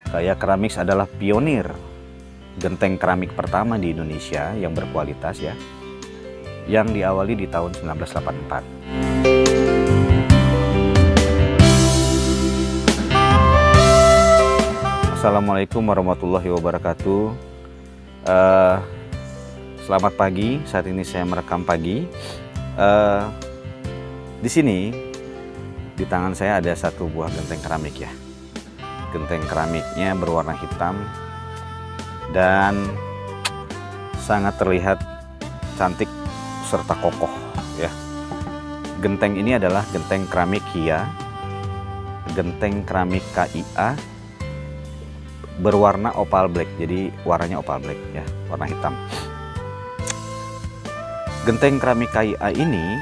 Kaya Keramik adalah pionir genteng keramik pertama di Indonesia yang berkualitas ya, yang diawali di tahun 1984. Assalamualaikum warahmatullahi wabarakatuh. Selamat pagi. Saat ini saya merekam pagi. Di sini di tangan saya ada satu buah genteng keramik ya. Genteng keramiknya berwarna hitam dan sangat terlihat cantik serta kokoh ya. Genteng ini adalah genteng keramik Kia, genteng keramik KIA, berwarna opal black. Jadi warnanya opal black ya, warna hitam. Genteng keramik KIA ini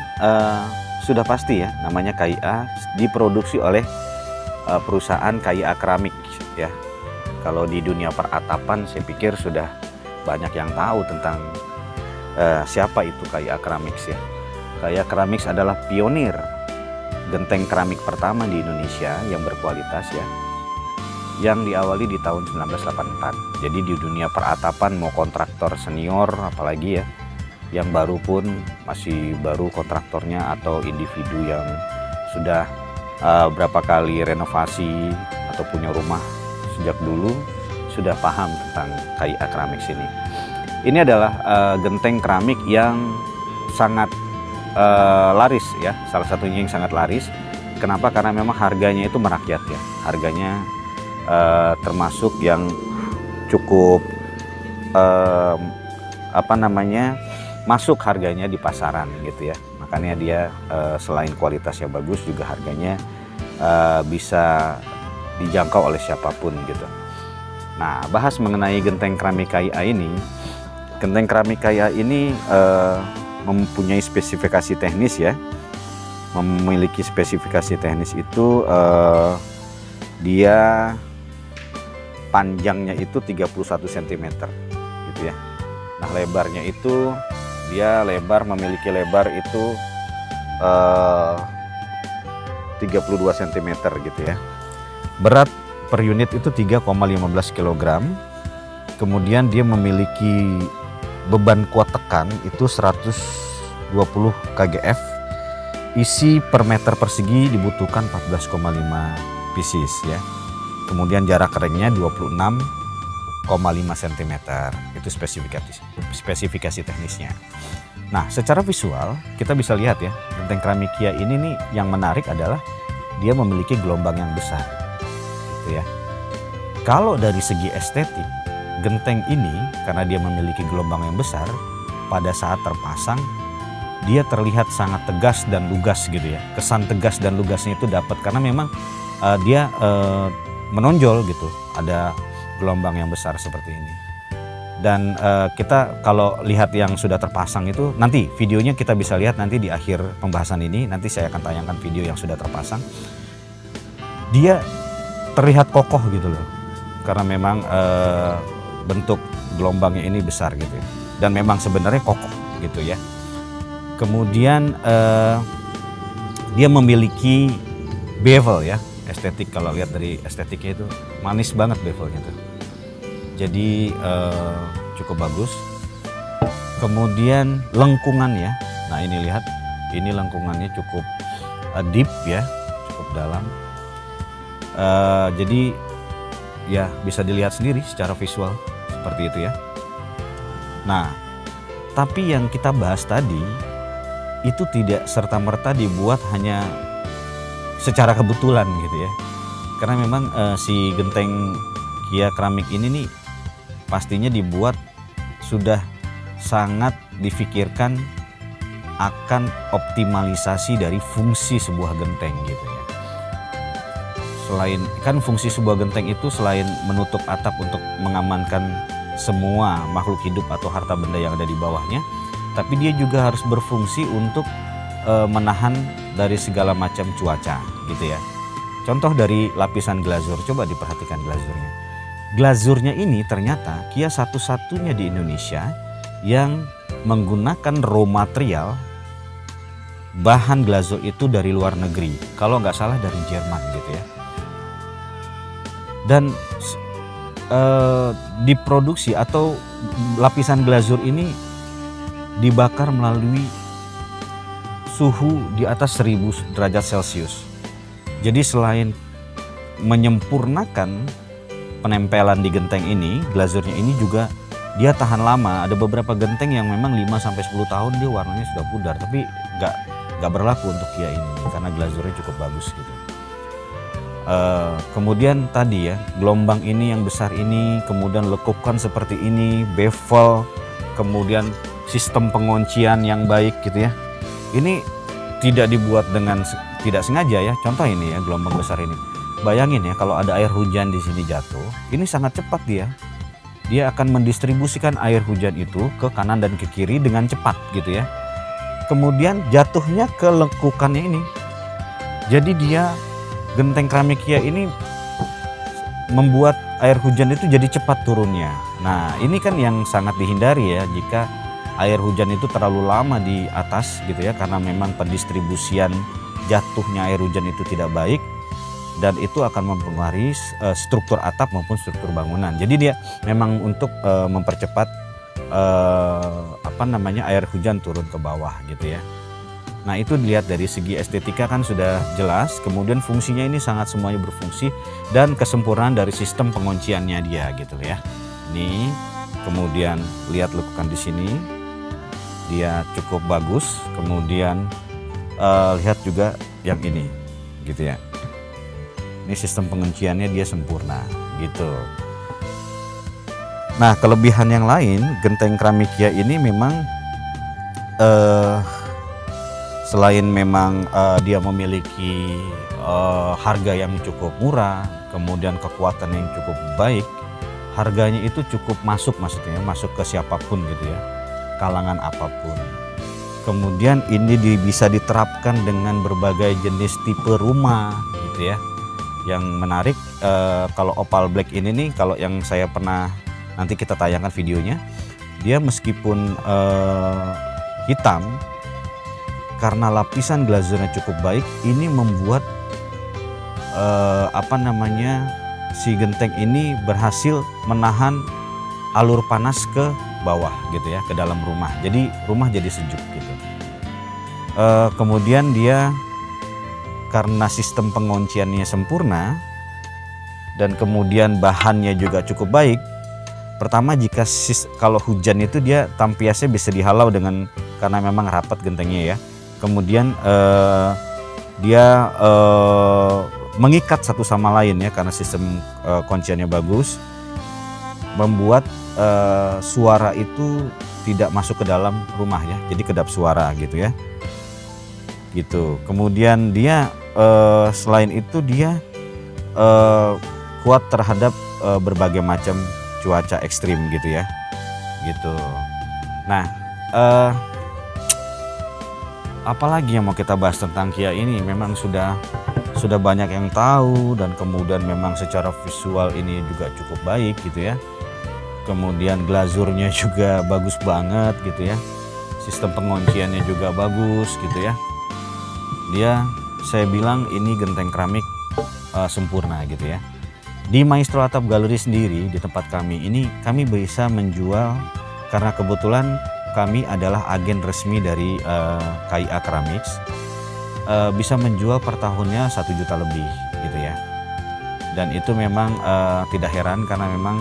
sudah pasti ya, namanya KIA, diproduksi oleh perusahaan KIA Keramik ya. Kalau di dunia peratapan saya pikir sudah banyak yang tahu tentang siapa itu KIA Keramik ya. KIA Keramik adalah pionir genteng keramik pertama di Indonesia yang berkualitas ya, yang diawali di tahun 1984. Jadi di dunia peratapan mau kontraktor senior apalagi ya, yang baru pun masih baru kontraktornya atau individu yang sudah berapa kali renovasi atau punya rumah sejak dulu sudah paham tentang KIA Keramik ini. Ini adalah genteng keramik yang sangat laris ya, salah satunya yang sangat laris. Kenapa? Karena memang harganya itu merakyat ya, harganya termasuk yang cukup masuk harganya di pasaran gitu ya. Makanya dia selain kualitasnya bagus juga harganya bisa dijangkau oleh siapapun gitu. Nah, bahas mengenai genteng keramik KIA ini. Genteng keramik KIA ini mempunyai spesifikasi teknis ya. Memiliki spesifikasi teknis itu dia panjangnya itu 31 cm gitu ya. Nah, lebarnya itu dia memiliki lebar itu 32 cm gitu ya. Berat per unit itu 3,15 kg. Kemudian dia memiliki beban kuat tekan itu 120 kgf. Isi per meter persegi dibutuhkan 14,5 pieces ya. Kemudian jarak keringnya 26,5 cm. Itu spesifikasi teknisnya. Nah, secara visual kita bisa lihat ya, genteng keramik Kia ini nih yang menarik adalah dia memiliki gelombang yang besar gitu ya. Kalau dari segi estetik, genteng ini karena dia memiliki gelombang yang besar, pada saat terpasang dia terlihat sangat tegas dan lugas gitu ya. Kesan tegas dan lugasnya itu dapat karena memang dia menonjol gitu, ada gelombang yang besar seperti ini. Dan kita kalau lihat yang sudah terpasang itu, nanti videonya kita bisa lihat nanti di akhir pembahasan ini, nanti saya akan tayangkan video yang sudah terpasang. Dia terlihat kokoh gitu loh, karena memang bentuk gelombangnya ini besar gitu ya. Dan memang sebenarnya kokoh gitu ya. Kemudian dia memiliki bevel ya, estetik. Kalau lihat dari estetiknya itu manis banget bevelnya tuh. Jadi cukup bagus. Kemudian lengkungan ya. Nah, ini lihat, ini lengkungannya cukup deep ya, cukup dalam. Jadi ya bisa dilihat sendiri secara visual seperti itu ya. Nah, tapi yang kita bahas tadi itu tidak serta-merta dibuat hanya secara kebetulan gitu ya. Karena memang si genteng Kia Keramik ini nih pastinya dibuat sudah sangat difikirkan akan optimalisasi dari fungsi sebuah genteng gitu ya. Selain kan fungsi sebuah genteng itu selain menutup atap untuk mengamankan semua makhluk hidup atau harta benda yang ada di bawahnya, tapi dia juga harus berfungsi untuk menahan dari segala macam cuaca gitu ya. Contoh dari lapisan glazur, coba diperhatikan glazurnya. Glazurnya ini ternyata Kia satu-satunya di Indonesia yang menggunakan raw material bahan glazur itu dari luar negeri. Kalau nggak salah dari Jerman gitu ya. Dan diproduksi atau lapisan glazur ini dibakar melalui suhu di atas 1000 derajat Celcius. Jadi selain menyempurnakan penempelan di genteng ini, glazurnya ini juga dia tahan lama. Ada beberapa genteng yang memang 5-10 tahun dia warnanya sudah pudar, tapi nggak berlaku untuk Kia ini karena glazurnya cukup bagus gitu. Kemudian tadi ya, gelombang ini yang besar ini, kemudian lekukan seperti ini, bevel, kemudian sistem penguncian yang baik gitu ya. Ini tidak dibuat dengan tidak sengaja ya. Contoh ini ya, gelombang besar ini. Bayangin ya, kalau ada air hujan di sini jatuh, ini sangat cepat dia. Dia akan mendistribusikan air hujan itu ke kanan dan ke kiri dengan cepat gitu ya. Kemudian jatuhnya ke lekukannya ini. Jadi dia genteng keramik Kia ini membuat air hujan itu jadi cepat turunnya. Nah, ini kan yang sangat dihindari ya jika air hujan itu terlalu lama di atas gitu ya, karena memang pendistribusian jatuhnya air hujan itu tidak baik dan itu akan mempengaruhi struktur atap maupun struktur bangunan. Jadi dia memang untuk mempercepat air hujan turun ke bawah gitu ya. Nah, itu dilihat dari segi estetika kan sudah jelas, kemudian fungsinya ini sangat semuanya berfungsi dan kesempurnaan dari sistem pengunciannya dia gitu ya. Ini kemudian lihat lekukan di sini, dia cukup bagus. Kemudian lihat juga yang ini gitu ya. Ini sistem pengunciannya dia sempurna gitu. Nah, kelebihan yang lain genteng keramik Kia ini memang selain memang dia memiliki harga yang cukup murah, kemudian kekuatan yang cukup baik, harganya itu cukup masuk, maksudnya masuk ke siapapun gitu ya, kalangan apapun. Kemudian ini bisa diterapkan dengan berbagai jenis tipe rumah gitu ya. Yang menarik kalau Opal Black ini nih, kalau yang saya pernah, nanti kita tayangkan videonya, dia meskipun hitam, karena lapisan glazurnya cukup baik, ini membuat si genteng ini berhasil menahan alur panas ke bawah gitu ya, ke dalam rumah. Jadi rumah jadi sejuk gitu. Kemudian dia karena sistem pengunciannya sempurna dan kemudian bahannya juga cukup baik. Pertama, kalau hujan itu dia tampiasnya bisa dihalau dengan, karena memang rapat gentengnya ya. Kemudian dia mengikat satu sama lain ya, karena sistem kunciannya bagus, membuat suara itu tidak masuk ke dalam rumah ya, jadi kedap suara gitu ya, gitu. Kemudian dia selain itu dia kuat terhadap berbagai macam cuaca ekstrim gitu ya, gitu. Nah, apalagi yang mau kita bahas tentang Kia ini, memang sudah banyak yang tahu, dan kemudian memang secara visual ini juga cukup baik gitu ya. Kemudian glazurnya juga bagus banget gitu ya. Sistem pengunciannya juga bagus gitu ya. Saya bilang ini genteng keramik sempurna gitu ya. Di Maestro Atap Gallery sendiri, di tempat kami ini, kami bisa menjual, karena kebetulan kami adalah agen resmi dari KIA Ceramics, bisa menjual per tahunnya 1 juta lebih gitu ya. Dan itu memang tidak heran, karena memang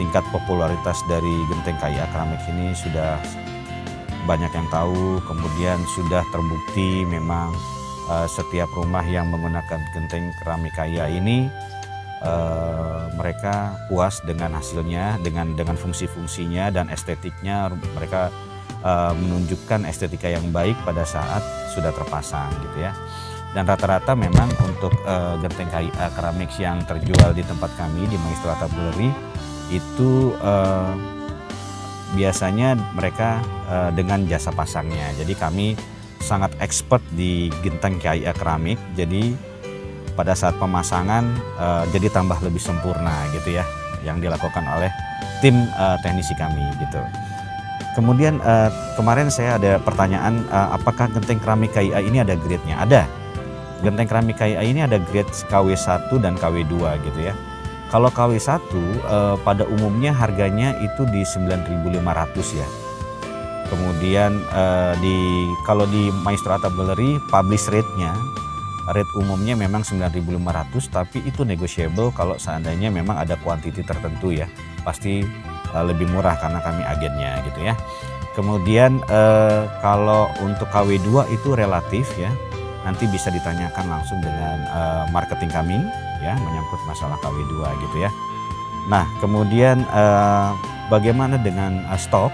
tingkat popularitas dari genteng KIA Ceramics ini sudah banyak yang tahu. Kemudian sudah terbukti memang setiap rumah yang menggunakan genteng keramik KIA ini mereka puas dengan hasilnya, dengan fungsi-fungsinya dan estetiknya. Mereka menunjukkan estetika yang baik pada saat sudah terpasang gitu ya. Dan rata-rata memang untuk genteng KIA Ceramics yang terjual di tempat kami di Maestro Atap Gallery itu biasanya mereka dengan jasa pasangnya. Jadi kami sangat expert di genteng KIA Ceramics. Jadi pada saat pemasangan jadi tambah lebih sempurna gitu ya, yang dilakukan oleh tim teknisi kami gitu. Kemudian kemarin saya ada pertanyaan, apakah genteng keramik KIA ini ada grade-nya? Ada. Genteng keramik KIA ini ada grade KW1 dan KW2 gitu ya. Kalau KW1 pada umumnya harganya itu di 9.500 ya. Kemudian kalau di Maestro Atap Gallery publish rate umumnya memang 9.500, tapi itu negotiable kalau seandainya memang ada kuantiti tertentu ya. Pasti lebih murah karena kami agennya gitu ya. Kemudian kalau untuk KW2 itu relatif ya. Nanti bisa ditanyakan langsung dengan marketing kami ya, menyangkut masalah KW2 gitu ya. Nah, kemudian bagaimana dengan stok?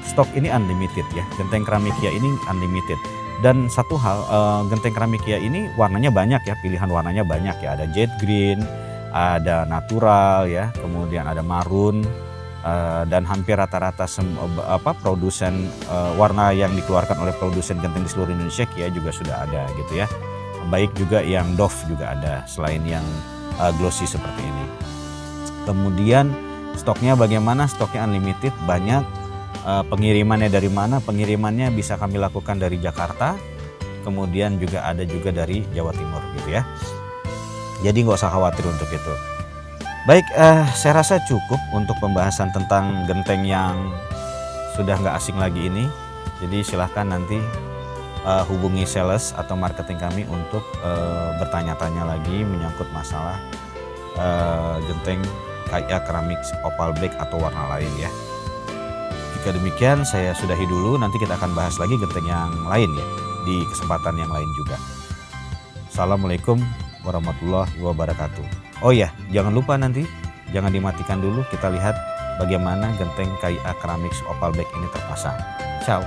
Stok ini unlimited ya. Genteng keramikia ini unlimited. Dan satu hal, genteng keramikia ini warnanya banyak ya, pilihan warnanya banyak ya. Ada jet green, ada natural ya, kemudian ada maroon, dan hampir rata-rata produsen warna yang dikeluarkan oleh produsen genteng di seluruh Indonesia Kia juga sudah ada gitu ya. Baik juga yang doff juga ada selain yang glossy seperti ini. Kemudian stoknya bagaimana? Stoknya unlimited, banyak. Pengirimannya dari mana? Pengirimannya bisa kami lakukan dari Jakarta, kemudian juga ada juga dari Jawa Timur gitu ya. Jadi nggak usah khawatir untuk itu. Baik, saya rasa cukup untuk pembahasan tentang genteng yang sudah nggak asing lagi ini. Jadi silahkan nanti hubungi sales atau marketing kami untuk bertanya-tanya lagi menyangkut masalah genteng KIA keramik opal black atau warna lain ya. Jika demikian saya sudahi dulu, nanti kita akan bahas lagi genteng yang lain ya di kesempatan yang lain juga. Assalamualaikum warahmatullahi wabarakatuh. Oh ya, jangan lupa nanti jangan dimatikan dulu, kita lihat bagaimana genteng KIA keramik opal black ini terpasang. Ciao.